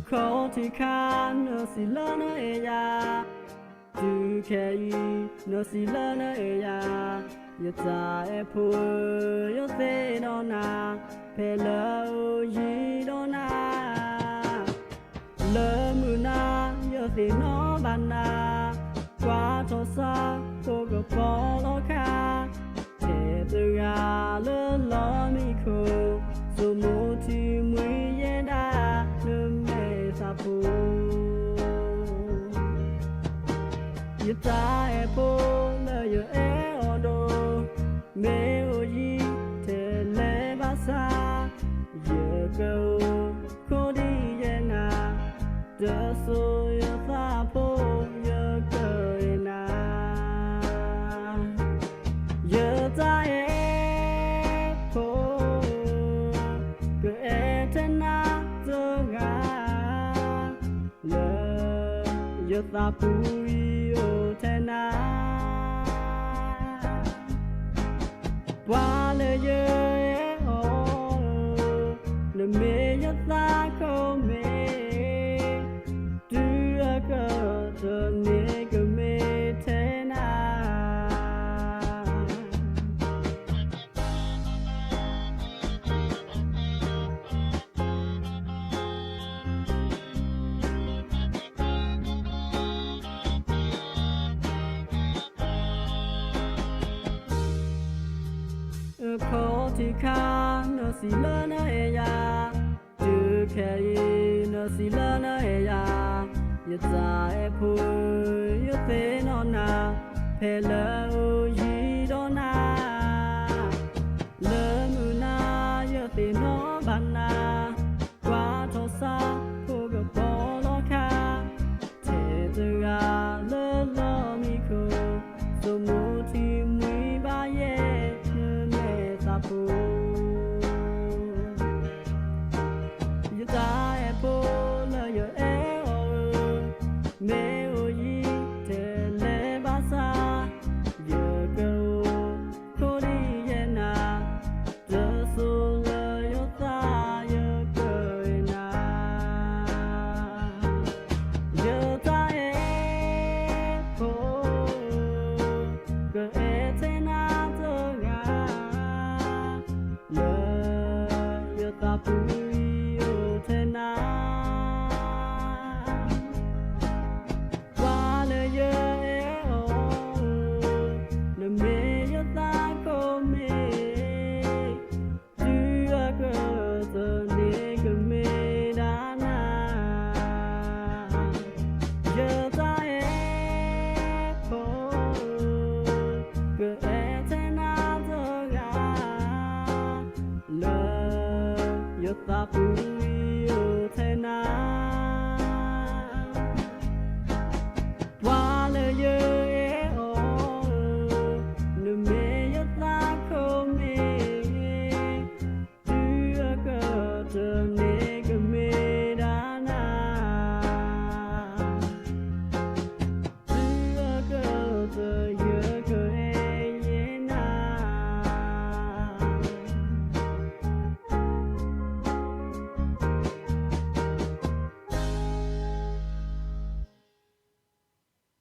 khó thì khăn nó xì lỡ nó ya từ khi nó xì lỡ nó ya giờ ta em phụ giờ thế đó na phải lỡ gì đó na lỡ mưa na giờ thì nó ban na qua cho xa cô gặp bỏ lo kha thế từ à lỡ lo mi khô dù một thì mới dễ đa nương mê sa phu giờ ta em phụ lỡ giờ em ở đâu mê ô gì thế lẽ ba xa giờ câu khó đi dễ na giờ xôi giờ xa phố giờ cười na giờ ta em phố cứ em trên na giờ ngã lỡ giờ ta bùi ô thế na qua lời giờ ô lời mê nhất ta không mê đưa cơ giờ nề cơ mê thế na khó thì khăn nó xì lỡ nó ya từ khi nó xì lỡ nó ya giờ ta em phụ giờ thế nó na phải lỡ gì đó na lỡ mưa na giờ thì nó ban na qua cho xa cô gặp bỏ lo kha thế từ à lỡ lo mi khô dù một thì mới ba ye mê sa phu giờ ta em phụ lỡ giờ em mê ô gì thế lẽ ba xa giờ câu khó đi dễ na giờ xô lỡ yo ta giờ cười na giờ ta em phố cứ em thế na giờ ngã lỡ giờ ta bùi ô thế na ta có mê chưa cơ giờ nề cơ mê đã na giờ ta em phố cơ em thế na giờ gà lỡ giờ ta bùi